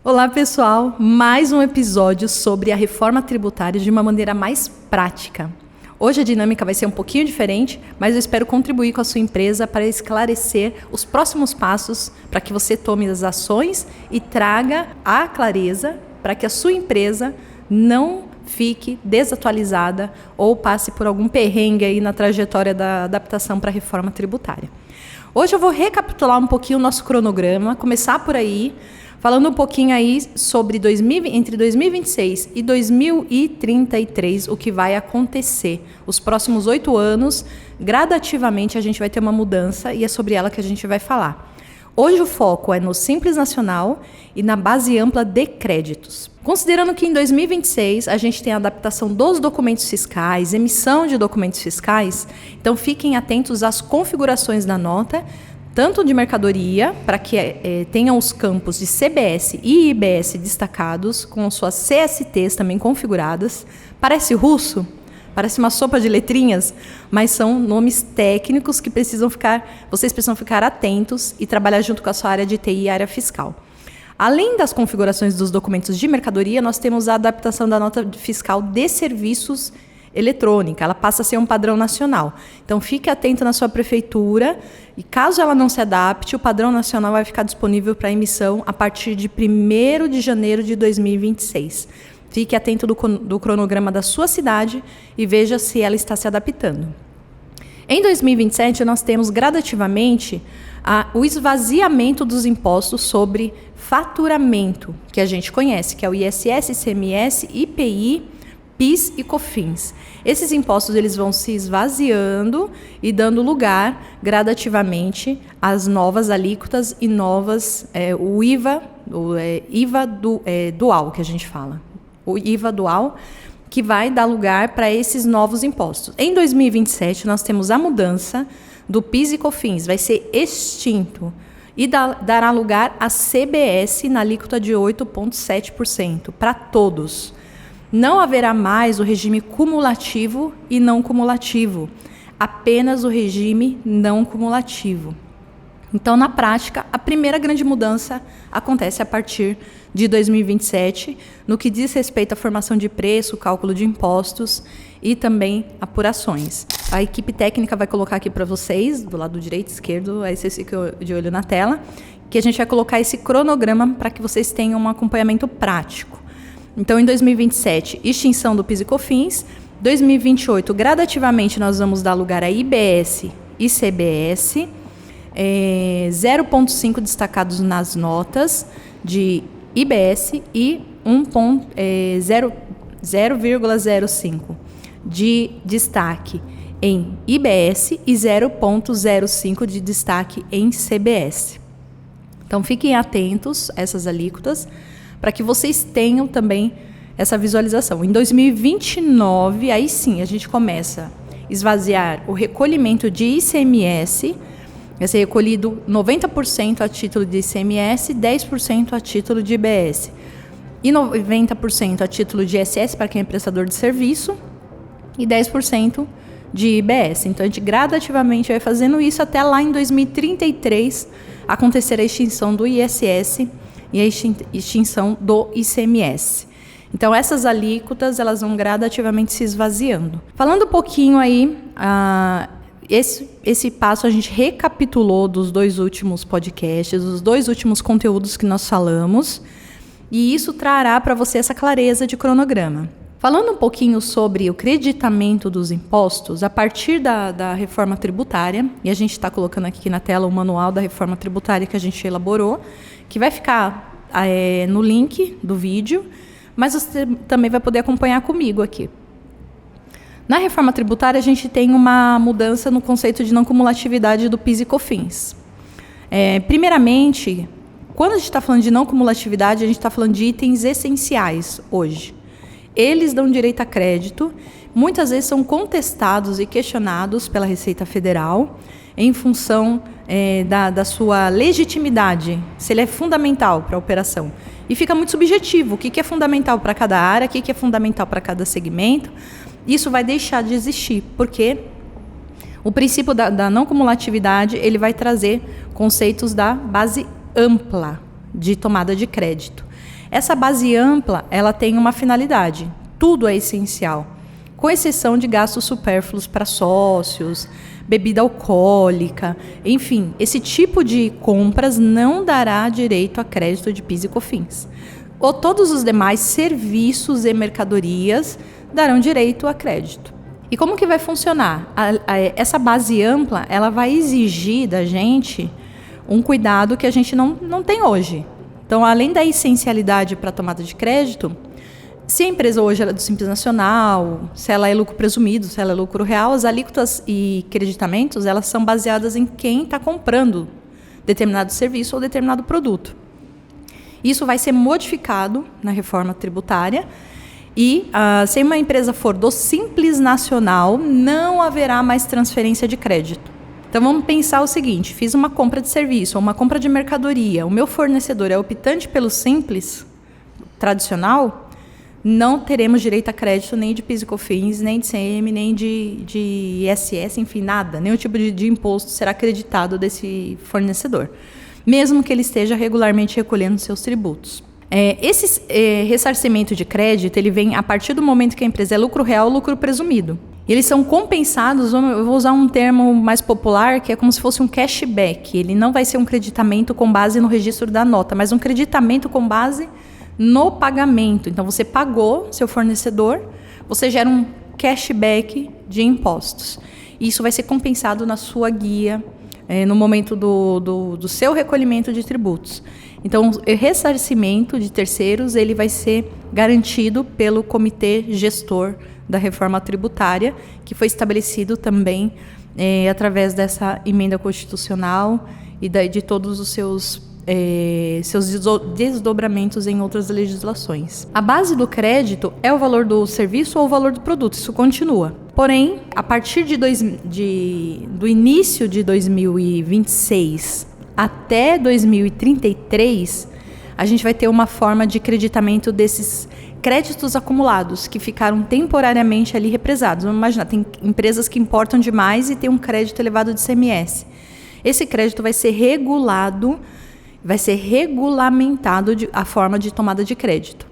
Olá, pessoal! Mais um episódio sobre a reforma tributária de uma maneira mais prática. Hoje a dinâmica vai ser um pouquinho diferente, mas eu espero contribuir com a sua empresa para esclarecer os próximos passos para que você tome as ações e traga a clareza para que a sua empresa não fique desatualizada ou passe por algum perrengue aí na trajetória da adaptação para a reforma tributária. Hoje eu vou recapitular um pouquinho o nosso cronograma, começar por aí, falando um pouquinho aí sobre entre 2026 e 2033, o que vai acontecer. Os próximos 8 anos, gradativamente, a gente vai ter uma mudança e é sobre ela que a gente vai falar. Hoje o foco é no Simples Nacional e na base ampla de créditos. Considerando que em 2026 a gente tem a adaptação dos documentos fiscais, emissão de documentos fiscais, então fiquem atentos às configurações da nota, tanto de mercadoria, para que tenham os campos de CBS e IBS destacados, com suas CSTs também configuradas. Parece russo? Parece uma sopa de letrinhas, mas são nomes técnicos que vocês precisam ficar atentos e trabalhar junto com a sua área de TI e área fiscal. Além das configurações dos documentos de mercadoria, nós temos a adaptação da nota fiscal de serviços eletrônica, ela passa a ser um padrão nacional. Então, fique atento na sua prefeitura e, caso ela não se adapte, o padrão nacional vai ficar disponível para emissão a partir de 1º de janeiro de 2026. Fique atento do cronograma da sua cidade e veja se ela está se adaptando. Em 2027, nós temos gradativamente o esvaziamento dos impostos sobre faturamento, que a gente conhece, que é o ISS, ICMS, IPI, PIS e COFINS. Esses impostos eles vão se esvaziando e dando lugar gradativamente às novas alíquotas e o IVA, dual que a gente fala. O IVA dual, que vai dar lugar para esses novos impostos. Em 2027, nós temos a mudança do PIS e COFINS, vai ser extinto e dará lugar à CBS na alíquota de 8,7% para todos. Não haverá mais o regime cumulativo e não cumulativo, apenas o regime não cumulativo. Então, na prática, a primeira grande mudança acontece a partir de 2027, no que diz respeito à formação de preço, cálculo de impostos e também apurações. A equipe técnica vai colocar aqui para vocês, do lado direito e esquerdo, aí vocês ficam de olho na tela, que a gente vai colocar esse cronograma para que vocês tenham um acompanhamento prático. Então, em 2027, extinção do PIS e COFINS. 2028, gradativamente, nós vamos dar lugar a IBS e CBS. 0,5 destacados nas notas de IBS e 0,05 de destaque em IBS e 0,05 de destaque em CBS. Então, fiquem atentos a essas alíquotas para que vocês tenham também essa visualização. Em 2029, aí sim, a gente começa a esvaziar o recolhimento de ICMS. Vai ser recolhido 90% a título de ICMS, 10% a título de IBS. E 90% a título de ISS para quem é prestador de serviço e 10% de IBS. Então, a gente gradativamente vai fazendo isso até lá em 2033 acontecer a extinção do ISS e a extinção do ICMS. Então, essas alíquotas elas vão gradativamente se esvaziando. Falando um pouquinho aí... Esse passo a gente recapitulou dos 2 últimos podcasts, dos 2 últimos conteúdos que nós falamos, e isso trará para você essa clareza de cronograma. Falando um pouquinho sobre o creditamento dos impostos, a partir da reforma tributária, e a gente está colocando aqui na tela o manual da reforma tributária que a gente elaborou, que vai ficar no link do vídeo, mas você também vai poder acompanhar comigo aqui. Na reforma tributária, a gente tem uma mudança no conceito de não cumulatividade do PIS e COFINS. Primeiramente, quando a gente está falando de não cumulatividade, a gente está falando de itens essenciais hoje. Eles dão direito a crédito, muitas vezes são contestados e questionados pela Receita Federal em função da sua legitimidade, se ele é fundamental para a operação. E fica muito subjetivo, o que é fundamental para cada área, o que é fundamental para cada segmento. Isso vai deixar de existir, porque o princípio da não cumulatividade ele vai trazer conceitos da base ampla de tomada de crédito. Essa base ampla, ela tem uma finalidade. Tudo é essencial, com exceção de gastos supérfluos para sócios, bebida alcoólica, enfim, esse tipo de compras não dará direito a crédito de PIS e COFINS. Ou todos os demais serviços e mercadorias darão direito a crédito. E como que vai funcionar? Essa base ampla, ela vai exigir da gente um cuidado que a gente não tem hoje. Então, além da essencialidade para a tomada de crédito, se a empresa hoje é do Simples Nacional, se ela é lucro presumido, se ela é lucro real, as alíquotas e creditamentos, elas são baseadas em quem está comprando determinado serviço ou determinado produto. Isso vai ser modificado na reforma tributária e, se uma empresa for do Simples Nacional, não haverá mais transferência de crédito. Então, vamos pensar o seguinte, fiz uma compra de serviço ou uma compra de mercadoria, o meu fornecedor é optante pelo Simples tradicional, não teremos direito a crédito nem de PIS e COFINS, nem de ICM, nem de ISS, enfim, nada. Nenhum tipo de imposto será acreditado desse fornecedor, mesmo que ele esteja regularmente recolhendo seus tributos. Esse ressarcimento de crédito, ele vem a partir do momento que a empresa é lucro real ou lucro presumido. Eles são compensados, eu vou usar um termo mais popular, que é como se fosse um cashback. Ele não vai ser um creditamento com base no registro da nota, mas um creditamento com base no pagamento. Então, você pagou seu fornecedor, você gera um cashback de impostos. Isso vai ser compensado na sua guia, no momento do seu recolhimento de tributos. Então, o ressarcimento de terceiros, ele vai ser garantido pelo Comitê Gestor da Reforma Tributária, que foi estabelecido também através dessa emenda constitucional e de todos os seus desdobramentos em outras legislações. A base do crédito é o valor do serviço ou o valor do produto, isso continua. Porém, a partir do início de 2026 até 2033, a gente vai ter uma forma de creditamento desses créditos acumulados que ficaram temporariamente ali represados. Vamos imaginar, tem empresas que importam demais e tem um crédito elevado de ICMS. Esse crédito vai ser regulamentado a forma de tomada de crédito.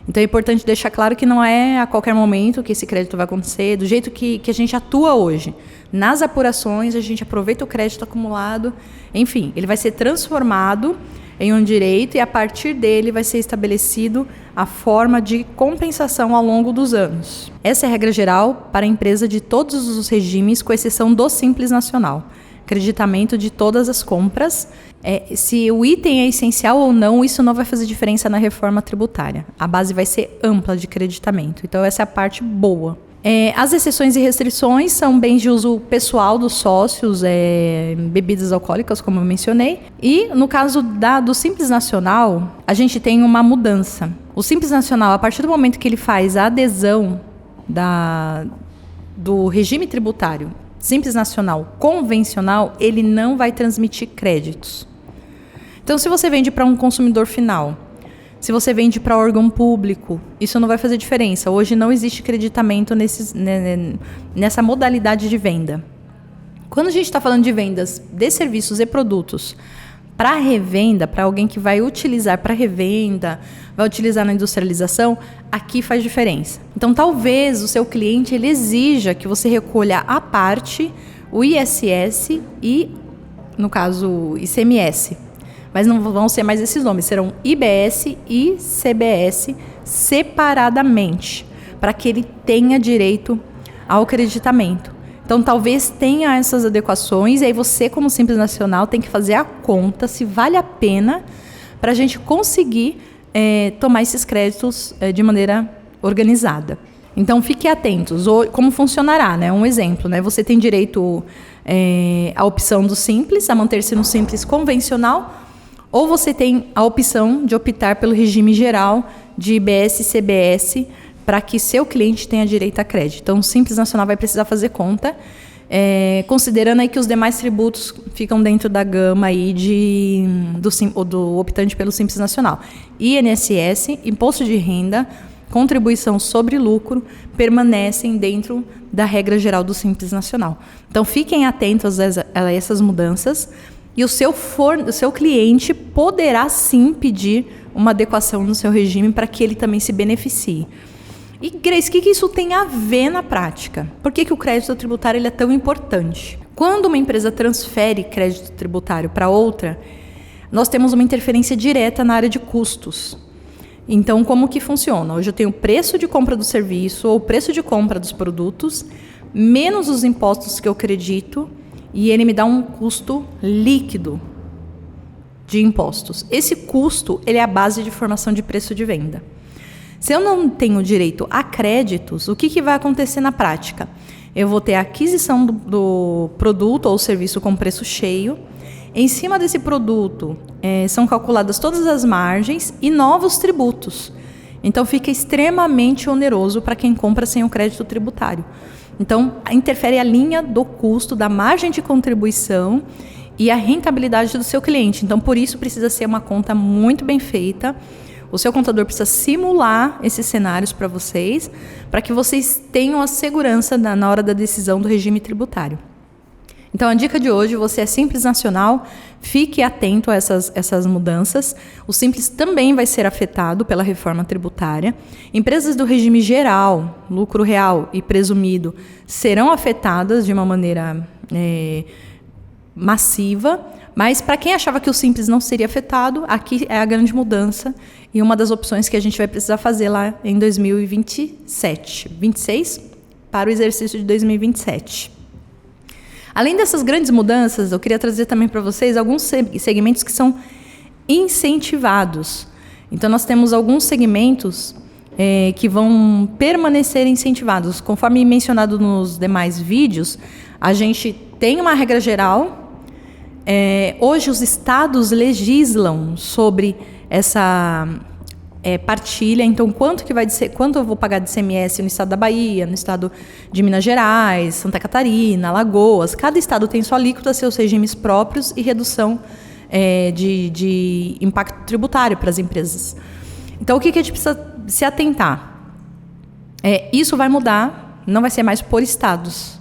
Então é importante deixar claro que não é a qualquer momento que esse crédito vai acontecer, do jeito que a gente atua hoje. Nas apurações, a gente aproveita o crédito acumulado, enfim, ele vai ser transformado em um direito e a partir dele vai ser estabelecido a forma de compensação ao longo dos anos. Essa é a regra geral para a empresa de todos os regimes, com exceção do Simples Nacional. Creditamento de todas as compras. Se o item é essencial ou não, isso não vai fazer diferença na reforma tributária. A base vai ser ampla de creditamento. Então, essa é a parte boa. As exceções e restrições são bens de uso pessoal dos sócios, bebidas alcoólicas, como eu mencionei. E, no caso do Simples Nacional, a gente tem uma mudança. O Simples Nacional, a partir do momento que ele faz a adesão do regime tributário Simples Nacional convencional, ele não vai transmitir créditos. Então, se você vende para um consumidor final, se você vende para órgão público, isso não vai fazer diferença. Hoje não existe creditamento nessa modalidade de venda. Quando a gente está falando de vendas de serviços e produtos para revenda, para alguém que vai utilizar para revenda, vai utilizar na industrialização, aqui faz diferença. Então, talvez o seu cliente ele exija que você recolha à parte o ISS e, no caso, ICMS. Mas não vão ser mais esses nomes, serão IBS e CBS separadamente, para que ele tenha direito ao creditamento. Então, talvez tenha essas adequações, e aí você, como Simples Nacional, tem que fazer a conta se vale a pena para a gente conseguir tomar esses créditos de maneira organizada. Então, fiquem atentos. Como funcionará, né? Um exemplo, né? Você tem direito à opção do Simples, a manter-se no Simples convencional, ou você tem a opção de optar pelo regime geral de IBS e CBS para que seu cliente tenha direito a crédito. Então, o Simples Nacional vai precisar fazer conta, considerando aí que os demais tributos ficam dentro da gama aí do optante pelo Simples Nacional. INSS, Imposto de Renda, Contribuição sobre Lucro, permanecem dentro da regra geral do Simples Nacional. Então, fiquem atentos a essas mudanças. E o seu cliente poderá sim pedir uma adequação no seu regime para que ele também se beneficie. E, Grace, o que isso tem a ver na prática? Por que o crédito tributário ele é tão importante? Quando uma empresa transfere crédito tributário para outra, nós temos uma interferência direta na área de custos. Então, como que funciona? Hoje eu tenho o preço de compra do serviço ou o preço de compra dos produtos, menos os impostos que eu acredito, e ele me dá um custo líquido de impostos. Esse custo ele é a base de formação de preço de venda. Se eu não tenho direito a créditos, o que vai acontecer na prática? Eu vou ter a aquisição do produto ou serviço com preço cheio. Em cima desse produto, são calculadas todas as margens e novos tributos. Então, fica extremamente oneroso para quem compra sem o crédito tributário. Então, interfere a linha do custo, da margem de contribuição e a rentabilidade do seu cliente. Então, por isso, precisa ser uma conta muito bem feita. O seu contador precisa simular esses cenários para vocês, para que vocês tenham a segurança na hora da decisão do regime tributário. Então, a dica de hoje, você é Simples Nacional, fique atento a essas mudanças. O Simples também vai ser afetado pela reforma tributária. Empresas do regime geral, lucro real e presumido, serão afetadas de uma maneira massiva, mas para quem achava que o Simples não seria afetado, aqui é a grande mudança e uma das opções que a gente vai precisar fazer lá em 2026 para o exercício de 2027. Além dessas grandes mudanças, eu queria trazer também para vocês alguns segmentos que são incentivados. Então, nós temos alguns segmentos que vão permanecer incentivados. Conforme mencionado nos demais vídeos, a gente tem uma regra geral. Hoje os estados legislam sobre essa partilha, então quanto eu vou pagar de ICMS no estado da Bahia, no estado de Minas Gerais, Santa Catarina, Alagoas. Cada estado tem sua alíquota, seus regimes próprios e redução de impacto tributário para as empresas. Então, o que a gente precisa se atentar? Isso vai mudar, não vai ser mais por estados,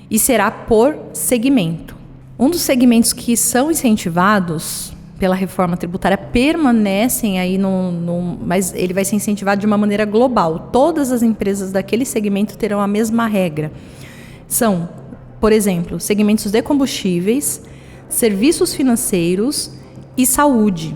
e será por segmento. Um dos segmentos que são incentivados pela reforma tributária permanecem aí, mas ele vai ser incentivado de uma maneira global. Todas as empresas daquele segmento terão a mesma regra. São, por exemplo, segmentos de combustíveis, serviços financeiros e saúde.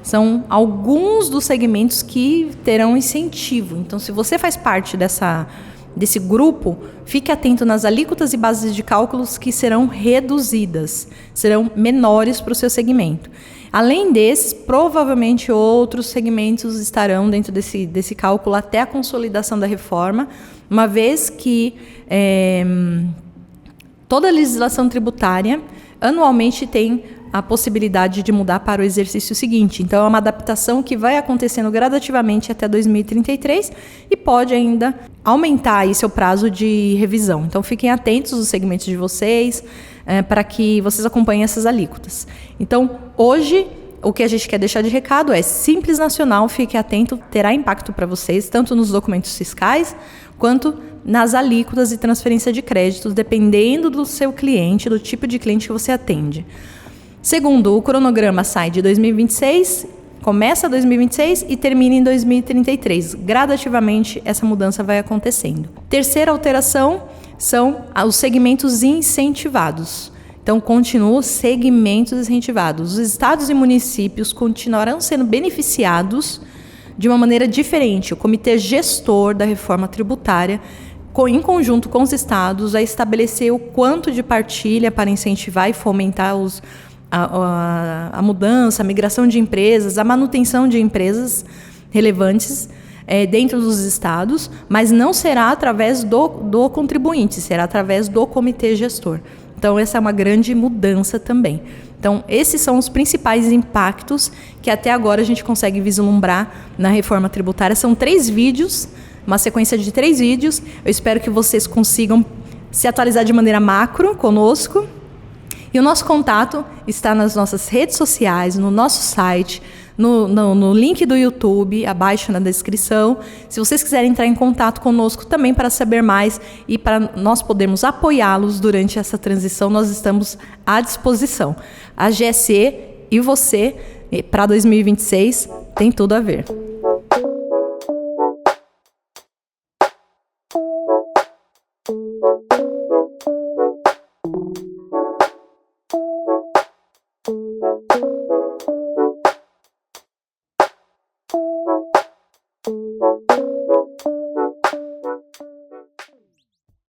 São alguns dos segmentos que terão incentivo. Então, se você faz parte desse grupo, fique atento nas alíquotas e bases de cálculos que serão reduzidas, serão menores para o seu segmento. Além desses, provavelmente outros segmentos estarão dentro desse cálculo até a consolidação da reforma, uma vez que toda a legislação tributária anualmente tem a possibilidade de mudar para o exercício seguinte. Então, é uma adaptação que vai acontecendo gradativamente até 2033 e pode ainda aumentar aí seu prazo de revisão. Então, fiquem atentos aos segmentos de vocês, para que vocês acompanhem essas alíquotas. Então, hoje, o que a gente quer deixar de recado é Simples Nacional, fique atento, terá impacto para vocês, tanto nos documentos fiscais, quanto nas alíquotas e transferência de créditos, dependendo do seu cliente, do tipo de cliente que você atende. Segundo, o cronograma sai de 2026, começa 2026 e termina em 2033. Gradativamente, essa mudança vai acontecendo. Terceira alteração são os segmentos incentivados. Então, continuam segmentos incentivados. Os estados e municípios continuarão sendo beneficiados de uma maneira diferente. O comitê gestor da reforma tributária, em conjunto com os estados, vai estabelecer o quanto de partilha para incentivar e fomentar a mudança, a migração de empresas, a manutenção de empresas relevantes dentro dos estados, mas não será através do contribuinte, será através do comitê gestor. Então, essa é uma grande mudança também. Então, esses são os principais impactos que até agora a gente consegue vislumbrar na reforma tributária. São 3 vídeos, uma sequência de 3 vídeos. Eu espero que vocês consigam se atualizar de maneira macro conosco. E o nosso contato está nas nossas redes sociais, no nosso site, no link do YouTube, abaixo na descrição. Se vocês quiserem entrar em contato conosco também para saber mais e para nós podermos apoiá-los durante essa transição, nós estamos à disposição. A GSE e você, para 2026, Tem tudo a ver.